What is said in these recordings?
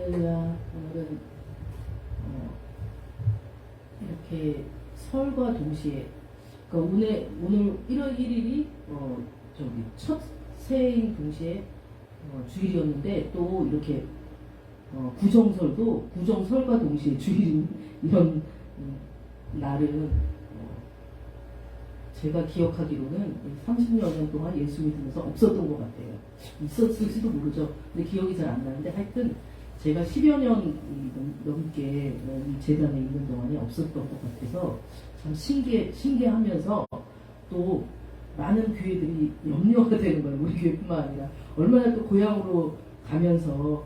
할렐루야. 오늘은 이렇게 설과 동시에 그러니까 오늘 1월 1일이 저기 첫 새해인 동시에 주일이었는데 또 이렇게 구정설과 동시에 주일인 이런 날은 제가 기억하기로는 30여 년 동안 예수 믿으면서 없었던 것 같아요. 있었을지도 모르죠. 근데 기억이 잘 안 나는데 하여튼 제가 10여 년 넘게 이 재단에 있는 동안에 없었던 것 같아서 참 신기하면서 또 많은 교회들이 염려가 되는 거예요. 우리 교회뿐만 아니라 얼마나 또 고향으로 가면서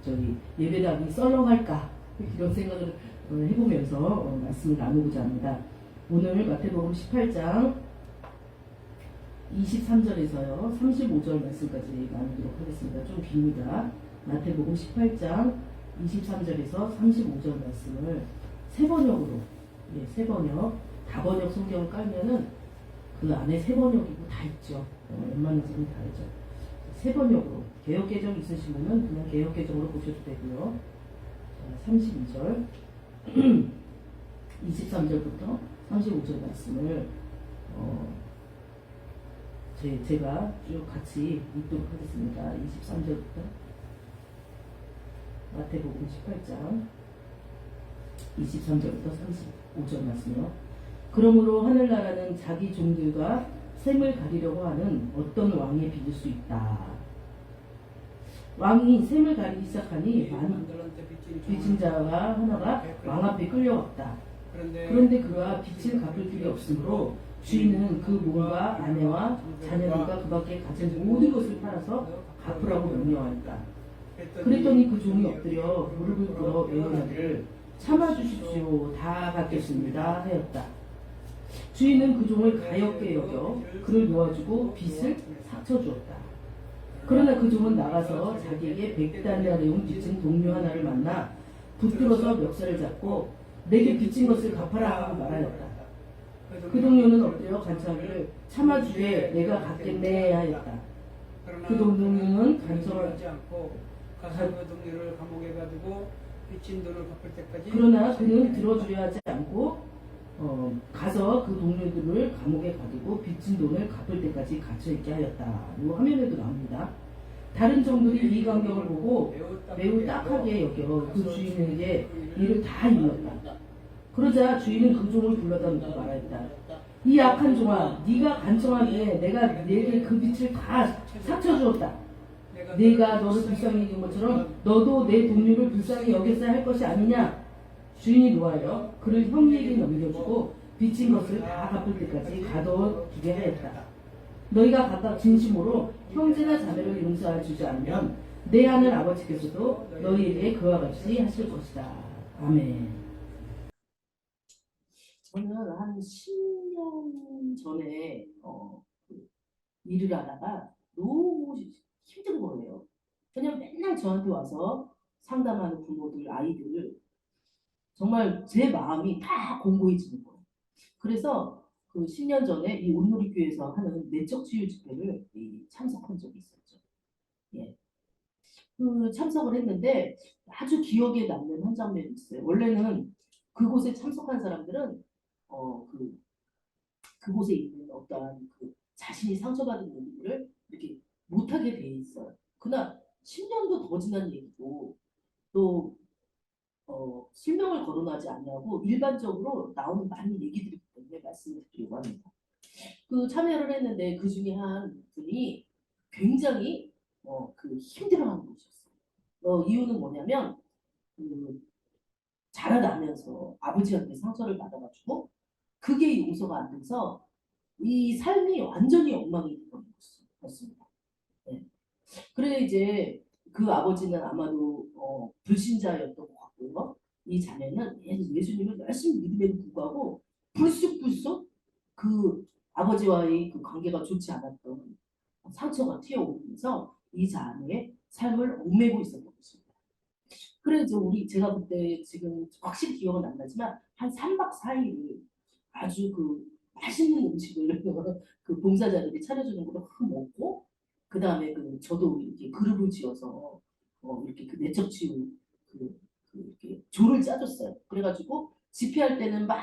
저희 예배당이 썰렁할까 이런 생각을 해보면서 말씀을 나누고자 합니다. 오늘 마태복음 18장 23절에서요 35절 말씀까지 나누도록 하겠습니다. 좀 깁니다. 마태복음 18장 23절에서 35절 말씀을 세 번역으로, 세 번역, 다번역 성경을 깔면은 그 안에 세 번역이고 다 있죠. 웬만해서는 다 있죠. 세 번역으로, 개역개정 있으신 분은 그냥 개역개정으로 보셔도 되고요. 자, 32절 23절부터 35절 말씀을 제가 쭉 같이 읽도록 하겠습니다. 23절부터 마태복음 18장 23절부터 35절 말씀이요. 그러므로 하늘나라는 자기 종들과 셈을 가리려고 하는 어떤 왕에 비길 수 있다. 왕이 셈을 가리기 시작하니 빚진 자가 하나가 왕 앞에 끌려왔다. 그런데 그가 빚을 갚을 길이 없으므로 주인은 그 몸과 아내와 자녀들과 그 밖에 가진 모든 것을 팔아서 갚으라고 명령하였다. 그랬더니 그 종이 엎드려 무릎을 꿇어 애원하기를 참아주십시오, 다 갚겠습니다 하였다. 주인은 그 종을 가엾게 여겨 그를 놓아주고 빚을 삭혀주었다. 그러나 그 종은 나가서 자기에게 100다리아레온 빚진 동료 하나를 만나 붙들어서 멱살을 잡고 내게 빚진 것을 갚아라 하고 말하였다. 그 동료는 엎드려 간청하기를 참아주게 내가 갚겠네 하였다. 그 동료는 간청하지 않고 가서 그 동료를 감옥에 가두고 빚진 돈을 갚을 때까지. 그러나 그는 들어주려 하지 않고 가서 그 동료들을 감옥에 가두고 빚진 돈을 갚을 때까지 갇혀있게 하였다. 이 화면에도 나옵니다. 다른 종들이 이 광경을 보고 매우 딱하게 여겨 그 주인에게 이를 다 일렀다. 그러자 주인은 그 종을 불러다 놓고 말하였다. 이 악한 종아, 네가 간청하기에 내가 내게 그 빚을 다 삭혀주었다. 내가 너를 불쌍히 여긴 것처럼 너도 내 동료를 불쌍히 여겼어야 할 것이 아니냐. 주인이 노하여 그를 형에게 넘겨주고 빚진 것을 다 갚을 때까지 가둬두게 하였다. 너희가 각각 진심으로 형제나 자매를 용서해주지 않으면 내 하늘 아버지께서도 너희에게 그와 같이 하실 것이다. 아멘. 저는 한 10년 전에 일을 하다가 너무 힘든 거예요. 그냥 맨날 저한테 와서 상담하는 부모들, 아이들 정말 제 마음이 다 공고해지는 거예요. 그래서 그 10년 전에 이 온누리교회에서 하는 내적 치유 집회를 참석한 적이 있었죠. 예. 그 참석을 했는데 아주 기억에 남는 한 장면이 있어요. 원래는 그곳에 참석한 사람들은 그곳에 있는 어떠한 자신이 상처받은 얘기를 이렇게 못하게 돼 있어요. 그러나 10년도 더 지난 얘기고 또 실명을 거론하지 않냐고 일반적으로 나오는 많은 얘기들이기 때문에 말씀을 드리려고 합니다. 그 참여를 했는데 그 중에 한 분이 굉장히 힘들어하는 분이셨어요. 이유는 뭐냐면 자라나면서 아버지한테 상처를 받아가지고 그게 용서가 안 돼서 이 삶이 완전히 엉망이 되는 것이었습니다. 네. 그래 이제 그 아버지는 아마도 불신자였던 것 같고요. 이 자매는 예수님을 열심히 믿음에도 불구하고 불쑥불쑥 그 아버지와의 그 관계가 좋지 않았던 상처가 튀어오르면서 이 자매의 삶을 얽매고 있었던 것입니다. 그래서 제가 그때 지금 확실히 기억은 안 나지만 한 3박 4일을 아주 맛있는 음식을 그 봉사자들이 차려주는 걸로 먹고 그 다음에 저도 이렇게 그룹을 지어서 이렇게 그 내적 치유 이렇게 조를 짜줬어요. 그래가지고 집회할 때는 막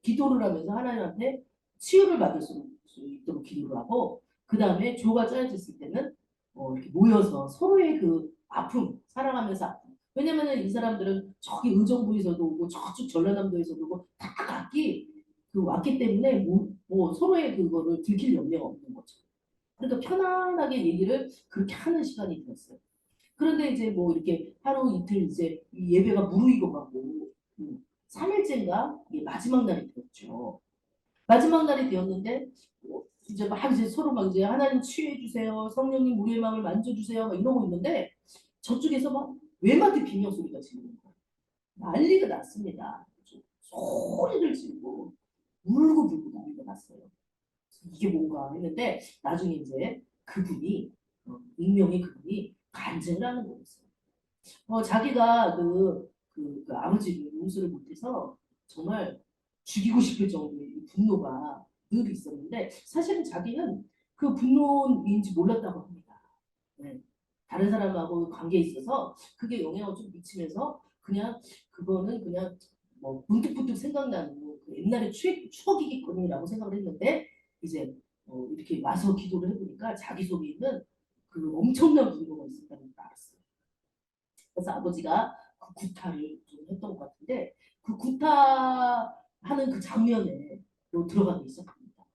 기도를 하면서 하나님한테 치유를 받을 수 있도록 기도를 하고 그 다음에 조가 짜여졌을 때는 이렇게 모여서 서로의 그 아픔 살아가면서 아픔. 왜냐면은 이 사람들은 저기 의정부에서도 오고 저쪽 전라남도에서도 오고 다 각기 왔기 때문에 뭐 서로의 그거를 들킬 염려가 없는 거죠. 그러니까 편안하게 얘기를 그렇게 하는 시간이 되었어요. 그런데 이제 뭐 이렇게 하루 이틀 이제 이 예배가 무르익어 가고 3일째인가 마지막 날이 되었죠. 마지막 날이 되었는데 이제 막 이제 서로 막 이제 하나님 치유해 주세요. 성령님 우리의 마음을 만져 주세요. 막 이러고 있는데 저쪽에서 막 외마디 비명 소리가 지르는 거예요. 난리가 났습니다. 소리를 지르고 울고 불고 난리가 났어요. 이게 뭔가 했는데 나중에 이제 그분이 익명의 그분이 간증을 하는 거였어요. 자기가 그 아버지를 용서를 못해서 정말 죽이고 싶을 정도의 분노가 늘 있었는데 사실은 자기는 그 분노인지 몰랐다고 합니다. 네. 다른 사람하고 관계에 있어서 그게 영향을 좀 미치면서 그냥 그거는 그냥 뭐 문득문득 생각나는 그 옛날의 추억이겠거니라고 생각을 했는데 이제 이렇게 와서 기도를 해보니까 자기 속에 있는 그 엄청난 분노가 있었다는 걸 알았어요. 그래서 아버지가 그 구타를 좀 했던 것 같은데 그 구타하는 그 장면에 들어가기 시작합니다.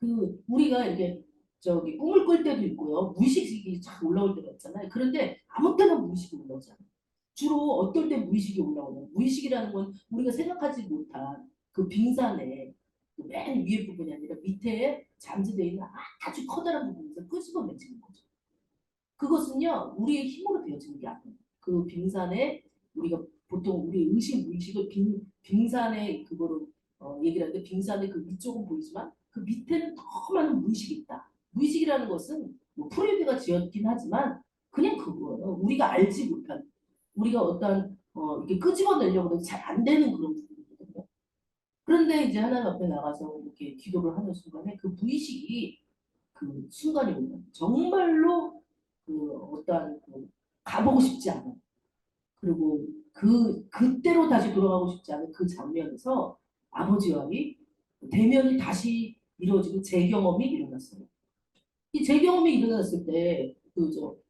그 우리가 이렇게 저기 꿈을 꿀 때도 있고요. 무의식이 쫙 올라올 때가 있잖아요. 그런데 아무 때나 무의식이 올라오지 않아요. 주로 어떨 때 무의식이 올라오나요? 무의식이라는 건 우리가 생각하지 못한 그 빙산의 그맨 위에 부분이 아니라 밑에 잠재되어 있는 아주 커다란 부분에서 끄집어내지는 거죠. 그것은요 우리의 힘으로 되어지는 게 아니에요. 그 빙산에 우리가 보통 우리 의식 무의식을 빙산의 그거로 얘기를 하는데 빙산의 그 위쪽은 보이지만 그 밑에는 더 많은 무의식이 있다. 무의식이라는 것은 뭐 프로이드가 지었긴 하지만 그냥 그거예요. 우리가 알지 못한 우리가 어떤 이렇게 끄집어내려고 해도 잘 안 되는 그런 부분이거든요. 그런데 이제 하나님 앞에 나가서 이렇게 기도를 하는 순간에 그 무의식이 그 순간이 오면 정말로 어떠한 가보고 싶지 않은 그리고 그때로 다시 돌아가고 싶지 않은 그 장면에서 아버지와의 대면이 다시 이루어지고 재경험이 일어났어요. 이 재경험이 일어났을 때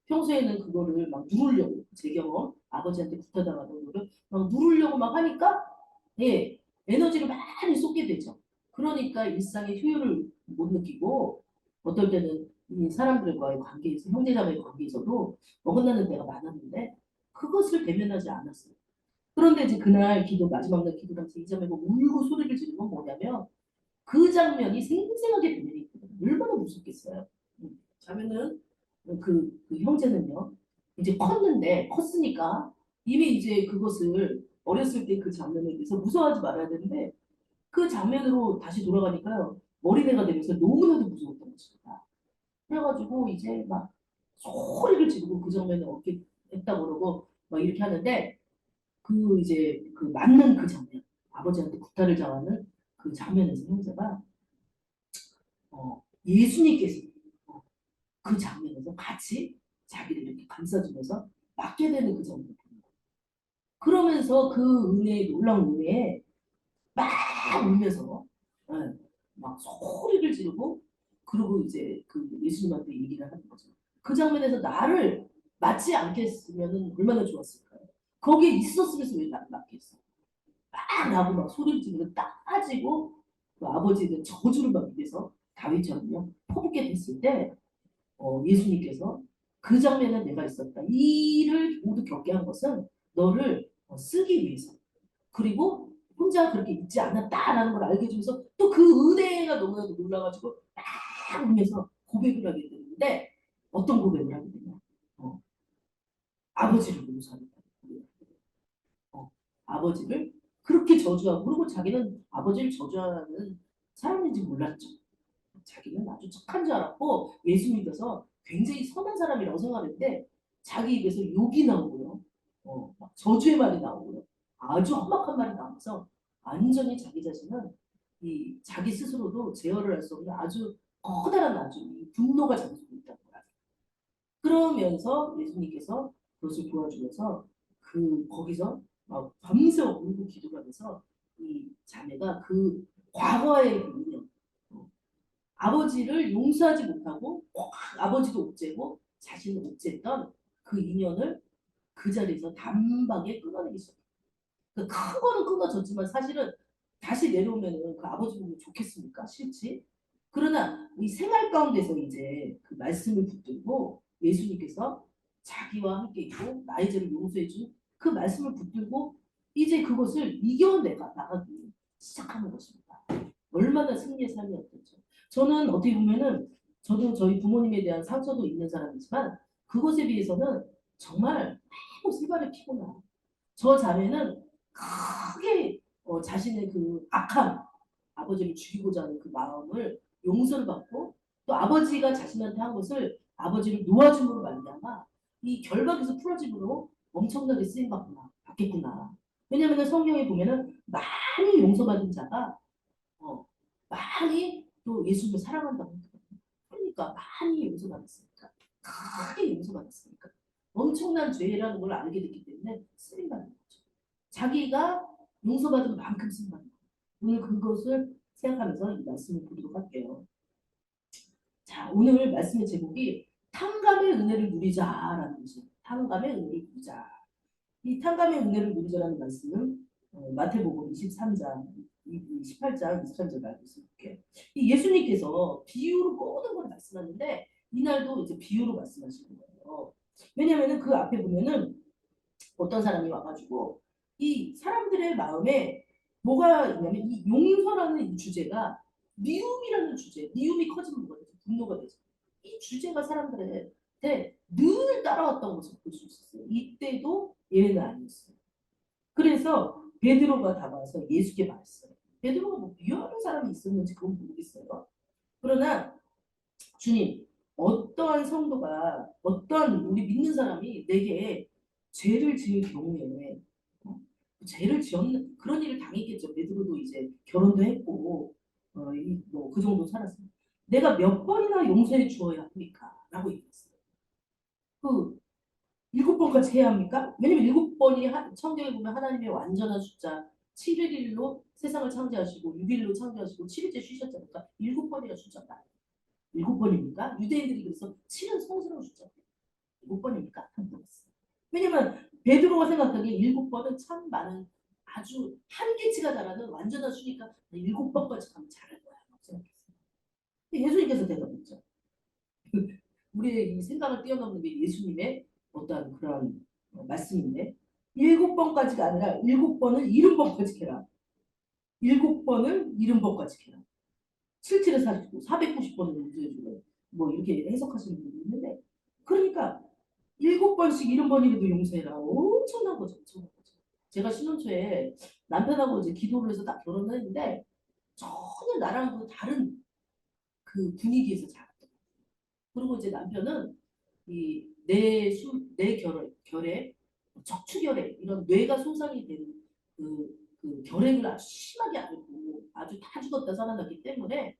평소에는 그거를 막 누르려고 재경험 아버지한테 구타당하는 거를 막 누르려고 막 하니까 예 에너지를 많이 쏟게 되죠. 그러니까 일상의 효율을 못 느끼고 어떨 때는 이 사람들과의 관계에서 형제자매의 관계에서도 어긋나는 때가 많았는데 그것을 대면하지 않았어요. 그런데 이제 그날 기도 마지막 날 기도하면서 이 자매가 울고 소리를 지르는 건 뭐냐면 그 장면이 생생하게 대면이 있거든요. 얼마나 무섭겠어요. 자매는 그 형제는요 이제 컸으니까 이미 이제 그것을 어렸을 때 그 장면에 대해서 무서워하지 말아야 되는데 그 장면으로 다시 돌아가니까요 어린애가 되면서 너무나도 무서웠던 것입니다. 그래가지고 이제 막 소리를 지르고 그 장면에 어깨 했다고 그러고 막 이렇게 하는데 이제 그 맞는 그 장면 아버지한테 구타를 당하는 그 장면에서 형제가 예수님께서 그 장면에서 같이 자기를 이렇게 감싸주면서 맞게 되는 그 장면을 보는 거예요. 그러면서 그 은혜의 놀라운 은혜에 막 울면서 예, 막 소리를 지르고 그리고 이제 그 예수님한테 얘기를 하는 거죠. 그 장면에서 나를 맞지 않겠으면 얼마나 좋았을까요? 거기에 있었으면서 왜 나를 맞겠어? 막 나고 막 소리를 지르고 딱 빠지고 그 아버지는 저주를 막 입에서 다윗처럼요 퍼붓게 됐을 때 예수님께서 그 장면에 내가 있었다. 이 일을 모두 겪게 한 것은 너를 쓰기 위해서. 그리고 혼자 그렇게 있지 않았다라는 걸 알게 해주면서 또 그 은혜가 너무나도 놀라가지고 막 울면서 고백을 하게 되는데 어떤 고백을 하게 되냐. 아버지를 용서하는 아버지를 그렇게 저주하고 그리고 자기는 아버지를 저주하는 사람인지 몰랐죠. 자기는 아주 착한 줄 알았고 예수 믿어서 굉장히 선한 사람이라고 생각했는데 자기 입에서 욕이 나오고요. 막 저주의 말이 나오고요. 아주 험악한 말이 나오면서 완전히 자기 자신은 이 자기 스스로도 제어를 할 수 없는 아주 커다란 아주 분노가 잠수고 있다는 거야. 그러면서 예수님께서 그것을 도와주면서 거기서 밤새 울고 기도하면서 이 자매가 그 과거의 그 인연, 아버지를 용서하지 못하고 아버지도 옥죄고 자신을 옥죄했던 그 인연을 그 자리에서 단박에 끊어내기 시작해요. 큰 거는 끊어졌지만 사실은 다시 내려오면은 그 아버지 보면 좋겠습니까? 싫지? 그러나 이 생활 가운데서 이제 그 말씀을 붙들고 예수님께서 자기와 함께 있고 나의 죄를 용서해준 그 말씀을 붙들고 이제 그것을 이겨내가 나가기 시작하는 것입니다. 얼마나 승리의 삶이었겠죠. 저는 어떻게 보면은 저도 저희 부모님에 대한 상처도 있는 사람이지만 그것에 비해서는 정말 매우 실발을 피곤해요. 저 자매는 크게 자신의 그 악함, 아버지를 죽이고자 하는 그 마음을 용서를 받고 또 아버지가 자신한테 한 것을 아버지를 놓아줌으로 말미암아 이 결박에서 풀어짐으로 엄청나게 쓰임 받겠구나. 왜냐하면 성경에 보면은 많이 용서받은 자가 많이 또 예수님을 사랑한다고 했거든요. 그러니까 많이 용서받았으니까 크게 용서받았으니까 엄청난 죄라는 걸 알게 됐기 때문에 쓰임받는 거죠. 자기가 용서받은 만큼 쓰임받는 거예요. 오늘 그것을 생각하면서 이 말씀을 보도록 할게요. 자, 오늘 말씀의 제목이 탕감의 은혜를 누리자라는 것이에요. 탕감의 은혜를 누리자. 이 탕감의 은혜를 누리자라는 말씀은 마태복음 23장, 18장, 23절 말씀 볼게요. 이 예수님께서 비유로 모든 걸 말씀하는데 이날도 이제 비유로 말씀하시는 거예요. 왜냐하면 그 앞에 보면은 어떤 사람이 와가지고 이 사람들의 마음에 뭐가 있냐면 이 용서라는 이 주제가 미움이라는 주제, 미움이 커지는 거예요. 분노가 되죠. 이 주제가 사람들한테 늘 따라왔던 것을 볼 수 있었어요. 이때도 예외는 아니었어요. 그래서 베드로가 다가와서 예수께 말했어요. 베드로가 뭐 미워하는 사람이 있었는지 그건 모르겠어요. 그러나 주님, 어떠한 성도가 어떠한 우리 믿는 사람이 내게 죄를 지을 경우에 죄를 지었는 그런 일을 당했겠죠. 베드로도 이제 결혼도 했고 뭐그 정도 살았습니다. 내가 몇 번이나 용서해 주어야 합니까? 라고 얘기했어요. 그 7번까지 해야 합니까? 왜냐면 7번이 성경에 보면 하나님의 완전한 숫자 7일로 세상을 창조하시고 6일로 창조하시고 7일째 쉬셨잖아요. 그러니까 7번이라 숫자다. 7번입니까? 유대인들이 그래서 7은 성스러운 숫자예요. 7번입니까? 왜냐면 베드로가 생각하기에 7번은 참 많은 아주 한계치가 달하는 완전한 수니까 7번까지 가면 잘할 거야. 생각했어요. 예수님께서 대답했죠. 우리의 이 생각을 뛰어넘는 게 예수님의 어떤 그런 말씀인데 7번까지가 아니라 7번을 70번까지 해라. 7번을 70번까지 해라. 7, 7에 49, 490번을 용서해주고 뭐 이렇게 해석하시는 분이 있는데 그러니까 7번씩 70번이라도 용서해라. 엄청난 거죠. 엄청난 거죠. 제가 신혼초에 남편하고 이제 기도를 해서 딱 결혼을 했는데 전혀 나랑 그 다른 그 분위기에서 자랐던 거예요. 그리고 이제 남편은 내 결에 척추결에 이런 뇌가 손상이 된 그 결핵을 아주 심하게 앓고 아주 다 죽었다 살아났기 때문에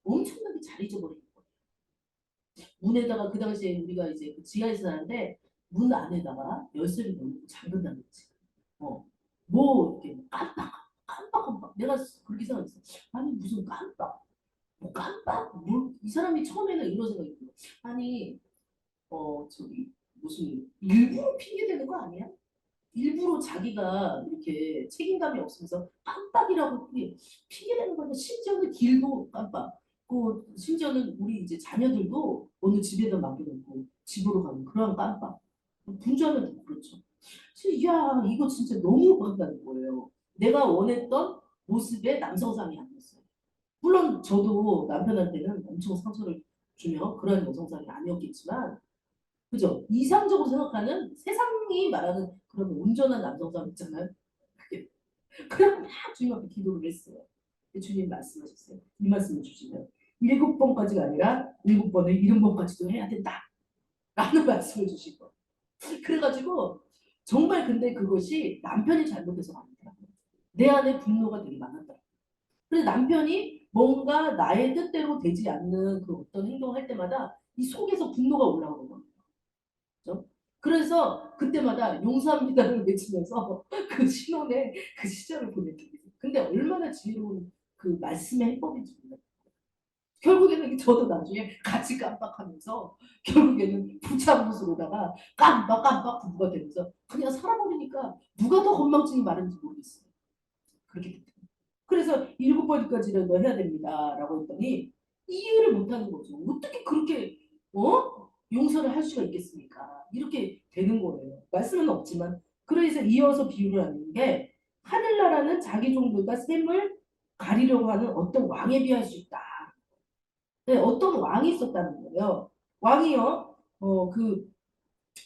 엄청나게 잘 잊어버린 거예요. 문에다가 그 당시에 우리가 이제 그 지하에서 사는데 문 안에다가 열쇠를 넣고 잠근다는 거지. 뭐 이렇게 깜빡 내가 그렇게 생각했어. 아니 무슨 깜빡 뭐 깜빡 이 사람이 처음에는 이런 생각이 들어. 아니 저기 무슨 일부러 핑계대는 거 아니야? 일부러 자기가 이렇게 책임감이 없으면서 깜빡이라고 핑계대는 건데 심지어는 길도 깜빡. 심지어는 우리 이제 자녀들도 어느 집에다 맡겨놓고 집으로 가는 그런 깜빡. 분주하면 그렇죠. 야 이거 진짜 너무 그런다는 거예요. 내가 원했던 모습의 남성상이 아니었어요. 물론 저도 남편한테는 엄청 상처를 주며 그런 여성상이 아니었겠지만 그죠? 이상적으로 생각하는 세상이 말하는 그런 온전한 남성상 있잖아요. 그게 그냥 막 주님 앞에 기도를 했어요. 주님 말씀하셨어요. 이 말씀을 주시면 7번까지가 아니라 7번을 70번까지도 해야 된다. 라는 말씀을 주신 거예요. 그래가지고 정말 근데 그것이 남편이 잘못해서 아니더라고요. 내 안에 분노가 되게 많았더라고요. 그래서 남편이 뭔가 나의 뜻대로 되지 않는 그 어떤 행동을 할 때마다 이 속에서 분노가 올라오는 거예요. 그렇죠? 그래서 그때마다 용서합니다를 외치면서 그 신혼의 그 시절을 보냈던 거예요. 근데 얼마나 지혜로운 그 말씀의 해법인지 몰라요. 결국에는 저도 나중에 같이 깜빡하면서 결국에는 부차무스로다가 깜빡 부부가 되면서 그냥 살아버리니까 누가 더 건망증이 많은지 모르겠어요. 그렇게 됐다. 그래서 7번까지라도 해야 됩니다라고 했더니 이해를 못하는 거죠. 어떻게 그렇게 용서를 할 수가 있겠습니까? 이렇게 되는 거예요. 말씀은 없지만 그래서 이어서 비유를 하는 게 하늘나라는 자기 종들과 셈을 가리려고 하는 어떤 왕에 비할 수 있다. 네, 어떤 왕이 있었다는 거예요. 왕이요,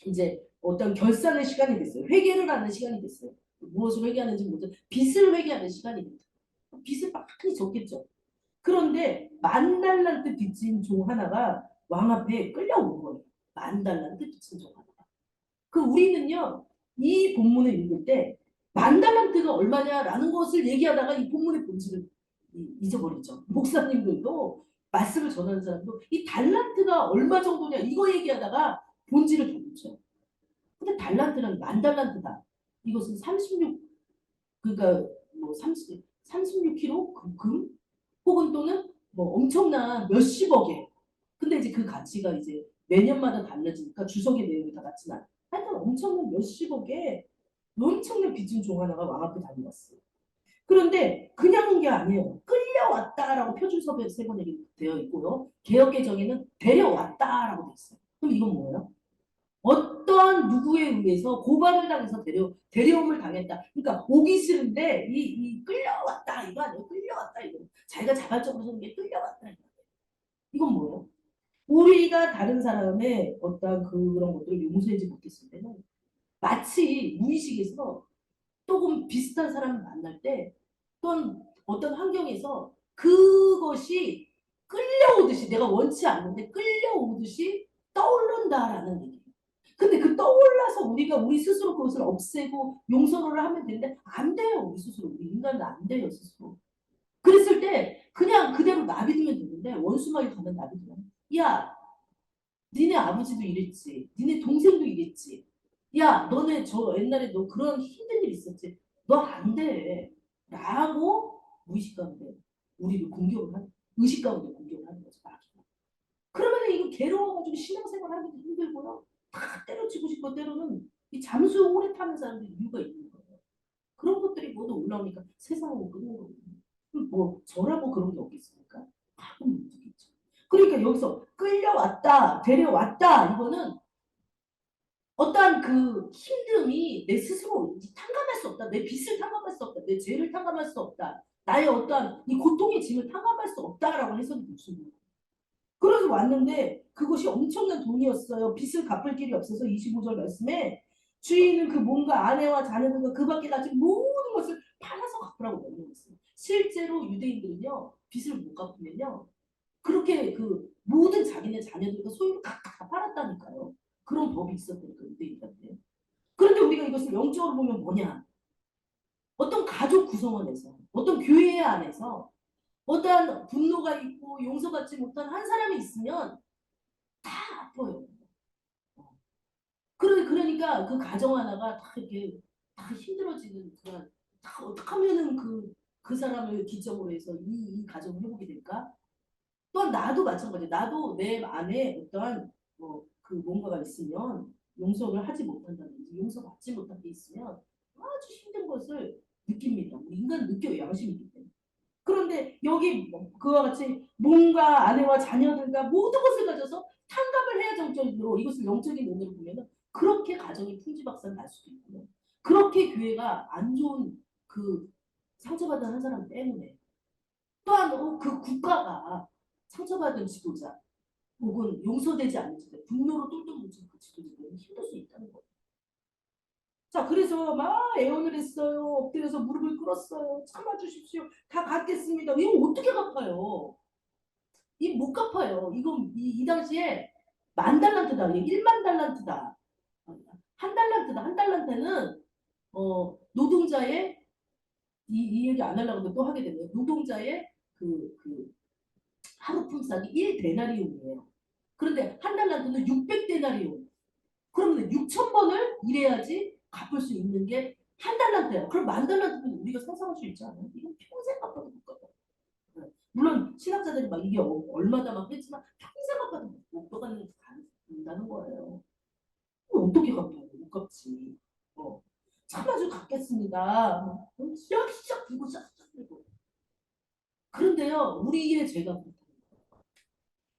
이제 어떤 결산의 시간이 됐어요. 회계를 하는 시간이 됐어요. 무엇을 회계하는지 모르죠. 빚을 회계하는 시간이 됐죠. 빚을 많이 졌겠죠. 그런데 10,000달란트 빚진 종 하나가 왕 앞에 끌려오는 거예요. 10,000달란트 빚진 종 하나가. 그 우리는요, 이 본문을 읽을 때 10,000달란트가 얼마냐라는 것을 얘기하다가 이 본문의 본질을 잊어버리죠. 목사님들도 말씀을 전하는 사람도 이 달란트가 얼마 정도냐 이거 얘기하다가 본질을 모르죠. 근데 달란트는 10,000달란트다. 이것은 36 그러니까 뭐 36kg 금 혹은 또는 뭐 엄청난 몇십억에. 근데 이제 그 가치가 이제 매년마다 달라지니까 주석의 내용이 다 같지만 하여튼 엄청난 몇십억에 엄청난 빚진 종 하나가 왕 앞에 달려왔어요. 그런데 그냥 온 게 아니에요. 끌려왔다라고 표준섭에 세 번에 되어 있고요. 개혁개정에는 데려왔다라고 되어 있어요. 그럼 이건 뭐예요? 어떤 누구에 의해서 고발을 당해서 데려옴을 당했다. 그러니까 오기 싫은데 이 끌려왔다 이거 아니에요? 끌려왔다 이거. 자기가 자발적으로 하는 게 끌려왔다 이거. 이건 뭐예요? 우리가 다른 사람의 어떤 그런 것들을 용서하지 못했을 때는 마치 무의식에서 조금 비슷한 사람을 만날 때 또는 어떤 환경에서 그것이 끌려오듯이 내가 원치 않는데 끌려오듯이 떠오른다라는 얘기예요. 근데 그 떠올라서 우리가 우리 스스로 그것을 없애고 용서를 하면 되는데 안 돼요. 우리 스스로. 우리 인간은 안 돼요. 스스로. 그랬을 때 그냥 그대로 나비두면 되는데 원수마귀 가면 나비두면 야 니네 아버지도 이랬지. 니네 동생도 이랬지. 야 너네 저 옛날에 너 그런 힘든 일 있었지. 너 안 돼. 라고 무의식 가운데 우리를 공격을 하는 의식 가운데 공격을 하는 거죠. 마귀가. 그러면 이거 괴로워가지고 신앙생활 하기도 힘들고요. 다 때려치고 싶고 때로는 이 잠수 오래 타는 사람들이 이유가 있는 거예요. 그런 것들이 모두 올라오니까 세상은 끝는 거거든요. 뭐 저라고 그런 게 없겠습니까? 가끔 문제겠죠. 그러니까 여기서 끌려왔다, 데려왔다 이거는 어떠한 그 힘듦이 내 스스로 탕감할 수 없다. 내 빚을 탕감할 수 없다. 내 죄를 탕감할 수 없다. 나의 어떠한 이 고통의 짐을 탕감할 수 없다라고 해석이 될 수 있는 거예요. 그래서 왔는데 그것이 엄청난 돈이었어요. 빚을 갚을 길이 없어서 25절 말씀에 주인은 그 몸과 아내와 자녀들과 그 밖에 가진 모든 것을 팔아서 갚으라고 명령했어요. 실제로 유대인들은요. 빚을 못 갚으면요. 그렇게 그 모든 자기네 자녀들과 소유를 다 팔았다니까요. 그런 법이 있었다니까 유대인들한테. 그런데 우리가 이것을 영적으로 보면 뭐냐. 어떤 가족 구성원에서 어떤 교회 안에서 어떠한 분노가 있고 용서받지 못한 한 사람이 있으면 다 아파요. 그러니까 그 가정 하나가 다 이렇게 다 힘들어지는 그런 다 어떻게 하면은 그 사람을 기점으로 해서 이 가정을 해보게 될까? 또한 나도 마찬가지예요. 나도 내 안에 어떠한 그 뭔가가 있으면 용서를 하지 못한다든지 용서받지 못한 게 있으면 아주 힘든 것을 느낍니다. 우리 인간은 느껴요. 양심이기 때문에. 그런데 여기 그와 같이 몸과 아내와 자녀들과 모든 것을 가져서 탕감을 해야 정적으로 이것을 영적인 눈으로 보면 그렇게 가정이 풍지박산 날 수도 있고요. 그렇게 교회가 안 좋은 그 상처받은 한 사람 때문에 또한 그 국가가 상처받은 지도자 혹은 용서되지 않는 지도자 분노로 똘똘 뭉친 그 지도자들은 힘들 수 있다는 거예요. 자, 그래서 막 애원을 했어요. 엎드려서 무릎을 꿇었어요. 참아주십시오. 다 갚겠습니다. 이거 어떻게 갚아요? 이 못 갚아요. 이건 이 당시에 10,000달란트다. 10,000달란트다. 한 달란트다. 한 달란트는 노동자의 이 얘기 안 하려고 하는데 또 하게 되네요. 노동자의 그 하루 품삯이 1데나리온이에요. 그런데 한 달란트는 600데나리온. 그러면 6,000번을 일해야지 갚을 수 있는 게 한 달란트예요. 그럼 10,000달란트는 우리가 상상할 수 있지 않아요? 이건 평생 갚아도 못 갚아요. 물론 신학자들이 막 이게 얼마다 막 했지만 평생 갚아도 못 갚아간다는 거예요. 어떻게 갚아요? 못 갚지. 참아주 갚겠습니다. 시작 들고 시작 들고. 그런데요, 우리의 죄가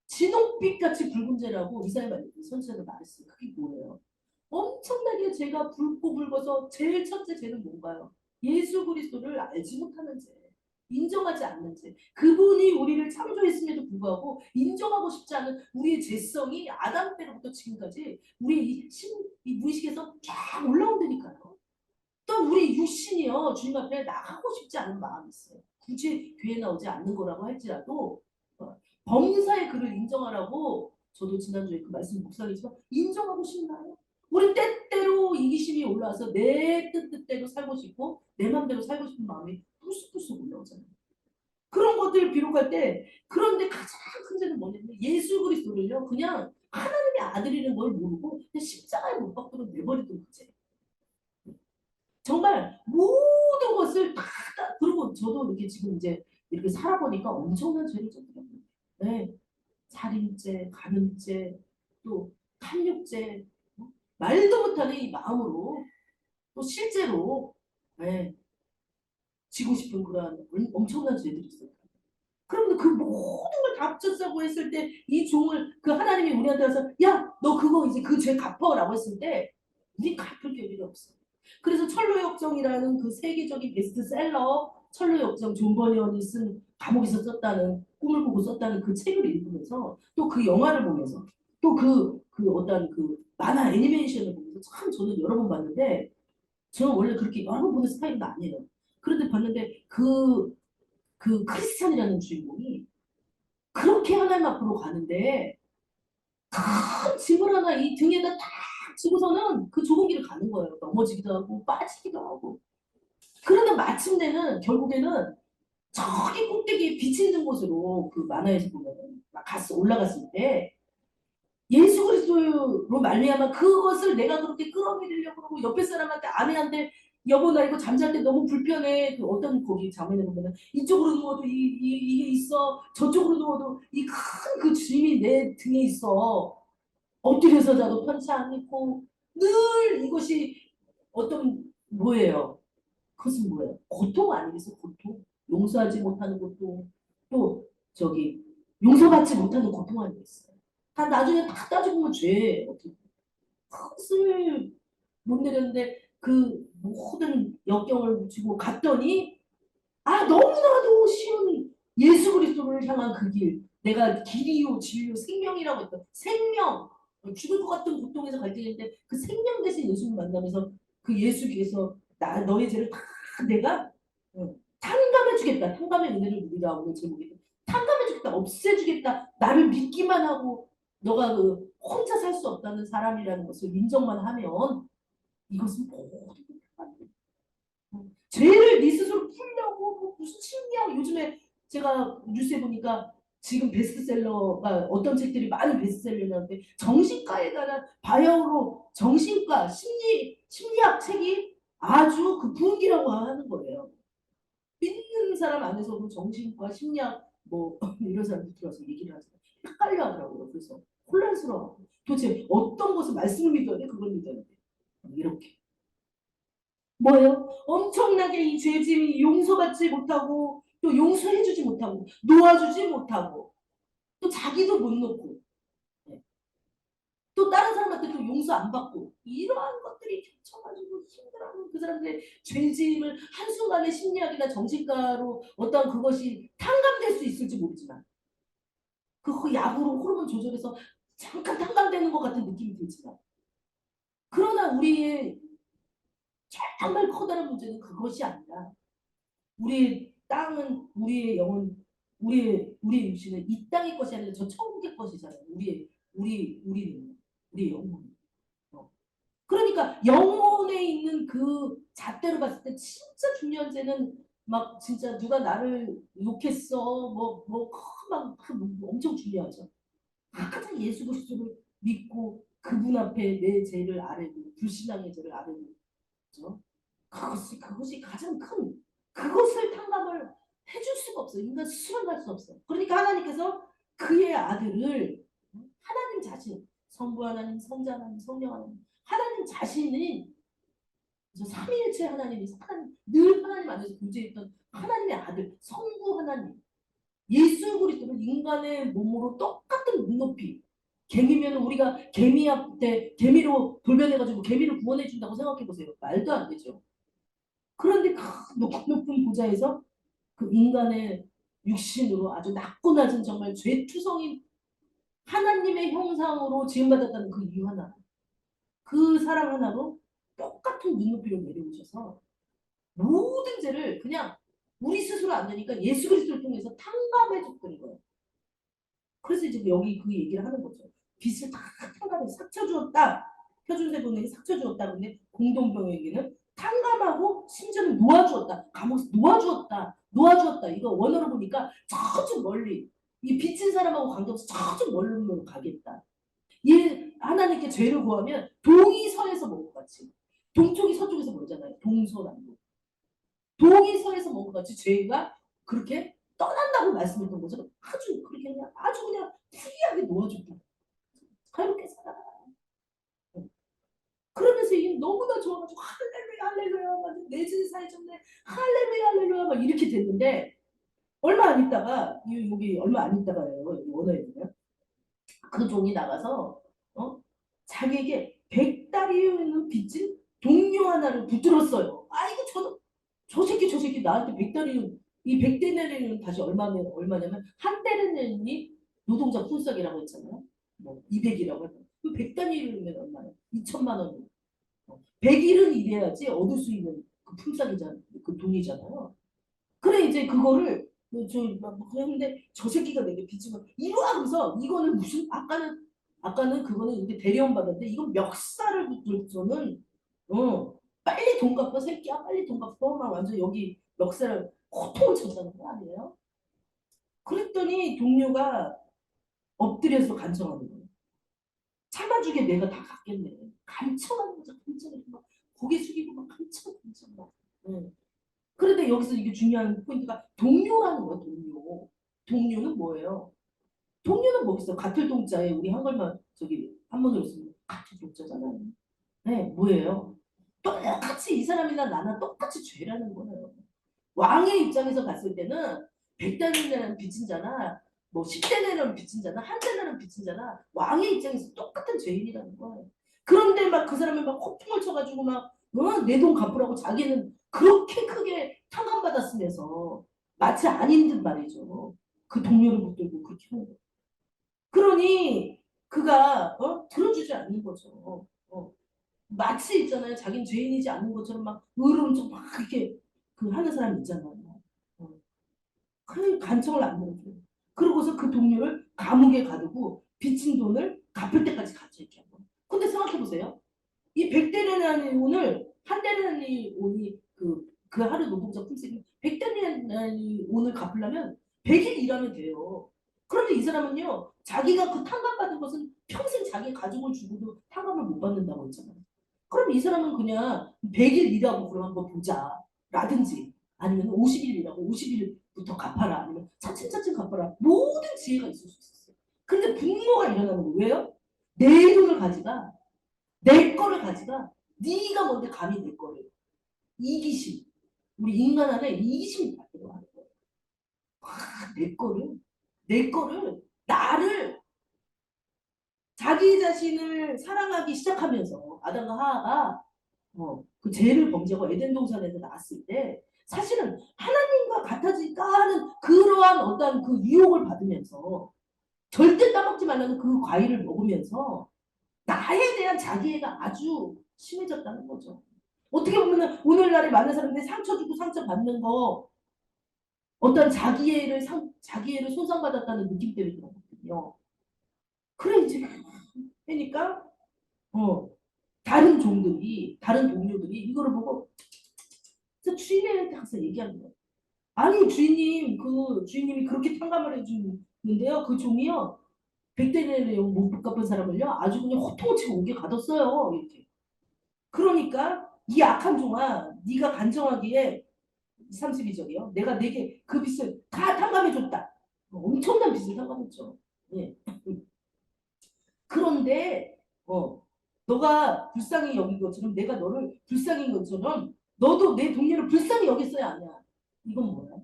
진홍빛같이 붉은 죄라고 이사야 선지자가 말했어요. 그게 뭐예요? 엄청나게 죄가 붉고 붉어서 제일 첫째 죄는 뭔가요? 예수 그리스도를 알지 못하는 죄. 인정하지 않는 죄. 그분이 우리를 창조했음에도 불구하고 인정하고 싶지 않은 우리의 죄성이 아담 때로부터 지금까지 우리 이 무의식에서 쫙 올라온다니까요. 또 우리 육신이요. 주님 앞에 나가고 싶지 않은 마음이 있어요. 굳이 교회 나오지 않는 거라고 할지라도 범사의 그를 인정하라고 저도 지난주에 그 말씀 묵상했지만 인정하고 싶나요? 우리 때때로 이기심이 올라와서 내 뜻대로 살고 싶고 내 맘대로 살고 싶은 마음이 불쑥불쑥 올라오잖아요. 그런 것들을 비록할 때 그런데 가장 큰 죄는 뭐냐면 예수 그리스도를요 그냥 하나님의 아들이라는 걸 모르고 그냥 십자가에 못 박도록 내버리던 그 죄. 정말 모든 것을 다 그리고 저도 이렇게 지금 이제 이렇게 살아보니까 엄청난 죄를 졌더라고요. 네. 살인죄, 간음죄, 또 탐욕죄, 말도 못하는 이 마음으로 또 실제로 네, 지고 싶은 그런 엄청난 죄들이 있어요. 그러면 그 모든 걸 다 합쳤다고 했을 때 이 종을 그 하나님이 우리한테 와서 야, 너 그거 이제 그 죄 갚아라고 했을 때 우리 갚을 겨를이 없어. 그래서 철로역정이라는 그 세계적인 베스트셀러 철로역정 존 버니언이 쓴 감옥에서 썼다는 꿈을 보고 썼다는 그 책을 읽으면서 또 그 영화를 보면서 또 그 어떤 그 만화 애니메이션을 보면서 참 저는 여러 번 봤는데 저는 원래 그렇게 여러 번 보는 스타일은 아니에요. 그런데 봤는데 그 크리스찬이라는 주인공이 그렇게 하나님 앞으로 가는데 큰 짐을 하나 이 등에다 딱 지고서는 그 좁은 길을 가는 거예요. 넘어지기도 하고 빠지기도 하고. 그런데 마침내는 결국에는 저기 꼭대기에 빛이 있는 곳으로 그 만화에서 보면 올라갔을 때 예수 그리스도로 말미암아 그것을 내가 그렇게 끌어내리려고 그러고 옆에 사람한테 아내한테 여보 나 이거 잠잘 때 너무 불편해. 그 어떤 거기 장면에 보면은 이쪽으로 누워도 이게 있어. 저쪽으로 누워도 이 큰 그 짐이 내 등에 있어. 엎드려서 자도 편치 않고 늘 이것이 어떤 뭐예요? 그것은 뭐예요? 고통 아니겠어? 고통. 용서하지 못하는 고통. 또 저기 용서받지 못하는 고통 아니겠어요? 다 나중에 다 따지고 보면 죄 어떻게 그것을 못 내렸는데 그 모든 역경을 지고 갔더니 너무나도 쉬운 예수 그리스도를 향한 그 길. 내가 길이요 진리요 생명이라고 했던 생명. 죽을 것 같은 고통에서 갈 때인데 그 생명 대신 예수를 만나면서 그 예수께서 너의 죄를 다 내가 탕감해주겠다. 탕감의 은혜를 누리라 오늘 제목이 탕감해주겠다. 없애주겠다. 나를 믿기만 하고 너가 그 혼자 살 수 없다는 사람이라는 것을 인정만 하면 이것은 모든 죄를 네 스스로 풀려고 무슨 심리학 요즘에 제가 뉴스에 보니까 지금 베스트셀러가 어떤 책들이 많이 베스트셀러인데 정신과에 관한 바이오로 정신과 심리학 책이 아주 그 부흥기라고 하는 거예요. 믿는 사람 안에서도 정신과 심리학 뭐 이런 사람들 들어서 얘기를 하잖아요. 헷갈려 하더라고요. 그래서 혼란스러워. 도대체 어떤 것을 말씀을 믿어야 돼? 그걸 믿어야 돼. 이렇게. 뭐예요? 엄청나게 이 죄짐이 용서받지 못하고 또 용서해주지 못하고 놓아주지 못하고 또 자기도 못 놓고 네. 또 다른 사람한테 또 용서 안 받고 이러한 것들이 겹쳐가지고 힘들어하는 그 사람들의 죄짐을 한순간에 심리학이나 정신과로 어떤 그것이 탕감될 수 있을지 모르지만 그 약으로 호르몬 조절해서 잠깐 탕감되는 것 같은 느낌이 들지만 그러나 우리의 정말 커다란 문제는 그것이 아니라 우리의 땅은 우리의 영혼, 우리의 육신은 이 땅의 것이 아니라 저 천국의 것이잖아요. 우리의 영혼. 그러니까 영혼에 있는 그 잣대로 봤을 때 진짜 중요한 죄는 막 진짜 누가 나를 욕했어, 막 엄청 중요하죠. 가장 예수 그리스도를 믿고 그분 앞에 내 죄를 아뢰고 불신앙의 죄를 아뢰고 그죠? 그것이 가장 큰 그것을 탕감을 해줄 수가 없어요. 인간 스스로 갈 수 없어요. 그러니까 하나님께서 그의 아들을 하나님 자신 성부 하나님, 성자 하나님, 성령 하나님 하나님 자신이 삼위일체 하나님이 늘 하나님 안에서 존재했던 하나님의 아들 성부 하나님 예수 그리스도를 인간의 몸으로 똑같은 눈높이 개미면 우리가 개미한테 개미로 돌변해가지고 개미를 구원해 준다고 생각해 보세요. 말도 안 되죠. 그런데 그 높은 보좌에서 그 인간의 육신으로 아주 낮고 낮은 정말 죄투성인 하나님의 형상으로 지음받았다는 그 이유 하나 그 사랑 하나로 똑같은 눈높이로 내려오셔서 모든 죄를 그냥 우리 스스로 안 되니까 예수 그리스도를 통해서 탕감해 줬던 거예요. 그래서 이제 여기 그 얘기를 하는 거죠. 빚을 다 탕감해서 삭혀주었다. 표준세 본에게 삭혀주었다. 근데 공동병에게는 탕감하고 심지어는 놓아주었다. 감옥에서 놓아주었다. 놓아주었다. 이거 원어로 보니까 저쪽 멀리 이 빚진 사람하고 관계없이 저쪽 멀리로 가겠다. 이 하나님께 죄를 구하면 동이 서에서 먼 것 같이 동쪽이 서쪽에서 멀잖아요. 동서남북. 동이 서에서 먼 것 같이 죄가 그렇게 떠난다고 말씀했던 거죠. 아주 그렇게 그냥 아주 그냥 프리하게 놓아줬다. 가볍게 살아라. 그러면서 이게 너무나 좋아가지고 할렐루야 할렐루야 내 진사에 졌네 할렐루야 할렐루야 막 이렇게 됐는데 얼마 안 있다가 여기 얼마 안 있다가요 여기 원어에 보면 그 종이 나가서 자기에게 100다리의 빚진 동료 하나를 붙들었어요. 아이고 저 새끼 나한테 100다리 이 100데나리는 다시 얼마냐면 한 데나리이 노동자 품삯이라고 했잖아요. 뭐 200이라고 했잖아요. 그 100다리면 얼마예요? 2천만 원. 100일은 일해야지 얻을 수 있는 그 품삯이잖아요. 그 돈이잖아요. 그래 이제 그거를 그랬는데 저 새끼가 내게 빚지면 이리와 그래서 이거는 무슨 아까는 그거는 이게 대리원 받았는데 이건 멱살을 붙들고서는 빨리 돈 갚아 새끼야 빨리 돈 갚아 막 완전 여기 멱살을 호통을 쳤다는 거 아니에요? 그랬더니 동료가 엎드려서 간청하는 거예요. 참아주게 내가 다 갚겠네. 간청하는 거죠. 간청을 막 고개 숙이고 막 간청 막. 그런데 여기서 이게 중요한 포인트가 동료라는 거야. 동료는 뭐예요? 동료는 뭐겠어요? 같을 동자에 우리 한글만 저기 한문으로 쓰면 같을 동자잖아요. 네, 뭐예요? 똑같이 이 사람이나 나나 똑같이 죄라는 거예요. 왕의 입장에서 봤을 때는 100대 내는 빚진 자나 뭐 10대 내는 빚진 자나 한 대 내는 빚진 자나 왕의 입장에서 똑같은 죄인이라는 거예요. 그런데 막 그 사람이 막 호통을 쳐가지고 막 내 돈 갚으라고 자기는 그렇게 크게 탕감받았으면서 마치 아닌 듯 말이죠. 그 동료를 붙들고 그렇게 하는 거예요. 그러니 그가 들어주지 않는 거죠. 마치 있잖아요. 자기는 죄인이지 않는 것처럼 막 의로운 척막 이렇게 그 하는 사람 있잖아요. 그 간청을 안 넣어줘요. 그러고서 그 동료를 감옥에 가두고 빚진 돈을 갚을 때까지 같이 이렇게 하고. 근데 생각해보세요. 이 100대련이 한 대련이 오니 그 하루 노동자 품삯이 100대련이 오늘 갚으려면 100일 일하면 돼요. 그런데 이 사람은요. 자기가 그 탕감받은 것은 평생 자기 가족을 주고도 탕감을 못 받는다고 했잖아요. 그럼 이 사람은 그냥 100일 일하고 그럼 한번 보자. 라든지 아니면 50일 일하고 50일부터 갚아라. 아니면 차츰차츰 갚아라. 모든 지혜가 있을 수 있었어요. 근데 분노가 일어나는 거예요. 왜요? 내 돈을 가져가. 내 거를 가져가. 네가 뭔데 감히 내 거를. 이기심. 우리 인간 안에 이기심이 들어가는 거예요. 내 거를 나를 자기 자신을 사랑하기 시작하면서 아담과 하하가 그 죄를 범죄하고 에덴 동산에서 나왔을 때 사실은 하나님과 같아질까 하는 그러한 어떤 그 유혹을 받으면서 절대 따먹지 말라는 그 과일을 먹으면서 나에 대한 자기애가 아주 심해졌다는 거죠. 어떻게 보면 오늘날에 많은 사람들이 상처 주고 상처 받는 거 어떤 자기애를 손상받았다는 느낌 때문에 그렇거든요. 그래 이제 그러니까 다른 동료들이 이거를 보고 그래서 주인한테 항상 얘기하는 거예요. 아니 주인님이 그렇게 탕감을 해주는데요. 그 종이요. 100대 내용 못 갚은 사람을요 아주 그냥 호통치고 옥에 가뒀어요. 이렇게. 그러니까 이 악한 종아 네가 간청하기에 32절이요. 내가 내게 그 빚을 다 탕감해줬다. 엄청난 빚을 탕감했죠. 예. 그런데 너가 불쌍히 여긴 것처럼 내가 너를 불쌍히 여긴 것처럼 너도 내 동료를 불쌍히 여겼어야 하냐. 이건 뭐야?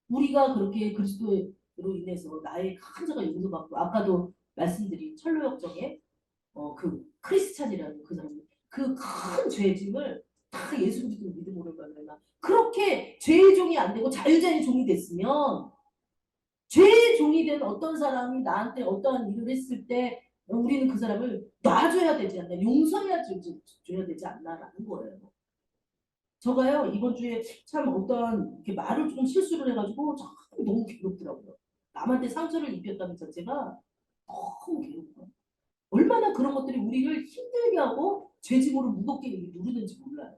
우리가 그렇게 그리스도로 인해서 나의 큰 죄가 용서받고 아까도 말씀드린 철로역정에 그 크리스찬이라는 그 사람 그 큰 죄짐을 다 예수 그리스도 믿음으로 말미암아 그렇게 죄의 종이 안 되고 자유자의 종이 됐으면 죄의 종이 된 어떤 사람이 나한테 어떠한 일을 했을 때 우리는 그 사람을 놔줘야 되지 않나 용서해야 줘야 되지 않나라는 거예요. 저가요 이번 주에 참 어떤 이렇게 말을 좀 실수를 해가지고 참 너무 괴롭더라고요. 남한테 상처를 입혔다는 자체가 너무 괴롭고요. 얼마나 그런 것들이 우리를 힘들게 하고 죄짐으로 무겁게 누르는지 몰라요.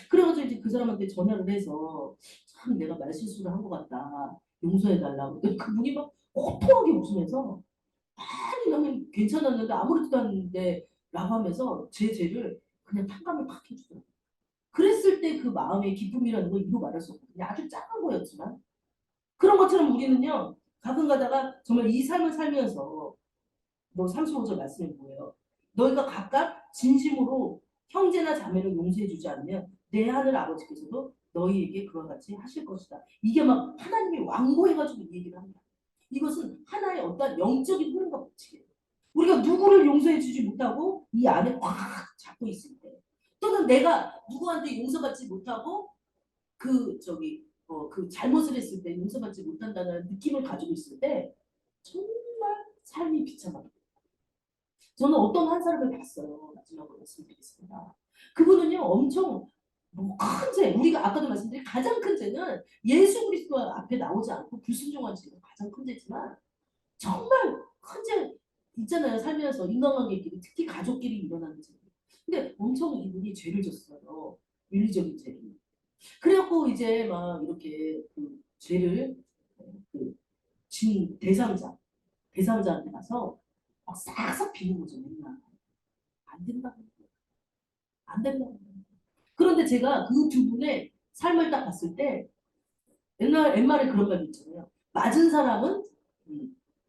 그래가지고 이제 그 사람한테 전화를 해서 참 내가 말실수를 한 것 같다. 용서해달라고. 근데 그분이 막 호통하게 웃으면서 아니 나는 괜찮았는데 아무렇지도 않은데 라고 하면서 제 죄를 그냥 탕감을 팍 해주더라고요. 그랬을 때 그 마음의 기쁨이라는 건 이루 말할 수 없거든요. 아주 작은 거였지만 그런 것처럼 우리는요 가끔 가다가 정말 이 삶을 살면서 너 35절 말씀이 뭐예요? 너희가 각각 진심으로 형제나 자매를 용서해주지 않으면 내 하늘 아버지께서도 너희에게 그와 같이 하실 것이다. 이게 막 하나님이 완고해가지고 이 얘기를 합니다. 이것은 하나의 어떤 영적인 흐름과 법칙이에요. 우리가 누구를 용서해주지 못하고 이 안에 꽉 잡고 있을 때 또는 내가 누구한테 용서받지 못하고 그 잘못을 했을 때 용서받지 못한다는 느낌을 가지고 있을 때 정말 삶이 비참합니다. 저는 어떤 한 사람을 봤어요. 마지막으로 말씀드리겠습니다. 그분은요 엄청 큰 죄, 우리가 아까도 말씀드린 가장 큰 죄는 예수 그리스도 앞에 나오지 않고 불순종한 죄가 가장 큰 죄지만 정말 큰 죄 있잖아요. 살면서 인간관계끼리 특히 가족끼리 일어나는 죄. 근데 엄청 이분이 죄를 졌어요. 윤리적인 죄를. 그래갖고 이제 막 이렇게 그 죄를 그진 대상자한테 가서 막 싹싹 비는 거죠. 맨날. 안 된다고. 안 된다고. 그런데 제가 그 두 분의 삶을 딱 봤을 때 옛말에 그런 말이 있잖아요. 맞은 사람은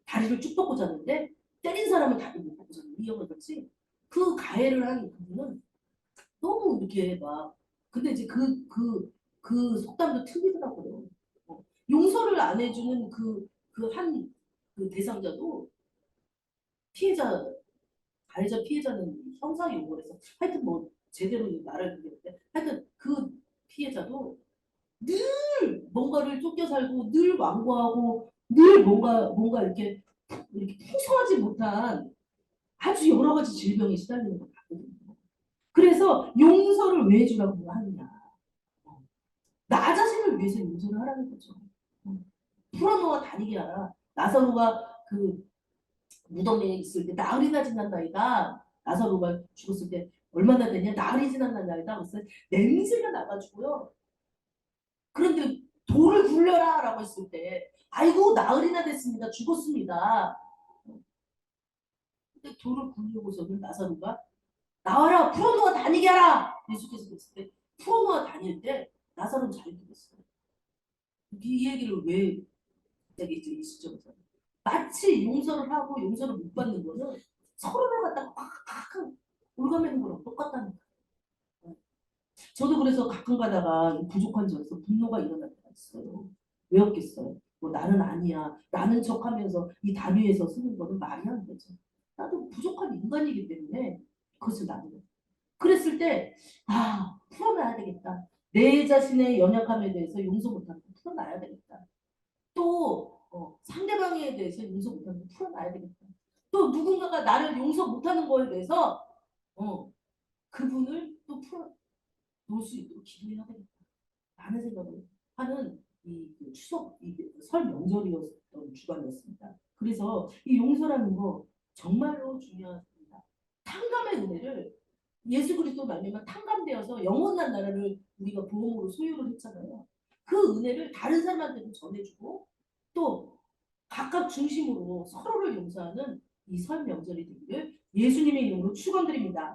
다리를 쭉 뻗고 자는데 때린 사람은 다리를 못 뻗고 자는 이 형을 같이 그 가해를 한 그분은 너무 이렇게 막 근데 이제 그 속담도 틀리더라고요. 용서를 안 해주는 그 대상자도 피해자 가해자 피해자는 형사 요구를 해서 하여튼 뭐 제대로 말을 드리는데 하여튼 그 피해자도 늘 뭔가를 쫓겨 살고 늘 완고하고 늘 뭔가 이렇게 풍성하지 못한 아주 여러 가지 질병에 시달리는 걸 봤거든요. 그래서 용서를 왜 해주라고 하느냐. 나 자신을 위해서 용서를 하라는 거죠. 풀어놓아 다니게 하라. 나사로가 그 무덤에 있을 때 나흘이나 지난 나이다. 나사로가 죽었을 때 얼마나 되냐? 나흘이 지난 나이다. 그래서 냄새가 나가지고요. 그런데 돌을 굴려라 라고 했을 때 아이고 나흘이나 됐습니다. 죽었습니다. 근데 돌을 굴리고서는 나사로가 나와라 풀어놓아 다니게 하라. 예수께서 그랬을 때 풀어놓아 다닐 때 나사로는 잘 죽었어요. 이 얘기를 왜 갑자기 이제 이 시점에서 마치 용서를 하고 용서를 못 받는 거는 서로를 갖다가 팍팍 올가매는 거랑 똑같다는 거예요. 저도 그래서 가끔 가다가 부족한 점에서 분노가 일어날 때가 있어요. 왜 없겠어요? 뭐 나는 아니야. 나는 척하면서 이 단위에서 쓰는 거는 말이 안 되죠. 나도 부족한 인간이기 때문에 그것을 나는 그랬을 때 풀어놔야 되겠다. 내 자신의 연약함에 대해서 용서 못하는 거 풀어놔야 되겠다. 또 상대방에 대해서 용서 못하는 거 풀어놔야 되겠다. 또 누군가가 나를 용서 못하는 거에 대해서 그분을 또 풀어놓을 수 있도록 기도해야 되겠다. 라는 생각을 하는 이 추석 설 명절이었던 주간이었습니다. 그래서 이 용서라는 거 정말로 중요합니다. 탕감의 은혜를 예수 그리스도 말미암아 탕감되어서 영원한 나라를 우리가 보험으로 소유를 했잖아요. 그 은혜를 다른 사람한테도 전해주고 또 각각 중심으로 서로를 용서하는 이 설 명절이 되기를 예수님의 이름으로 축원드립니다.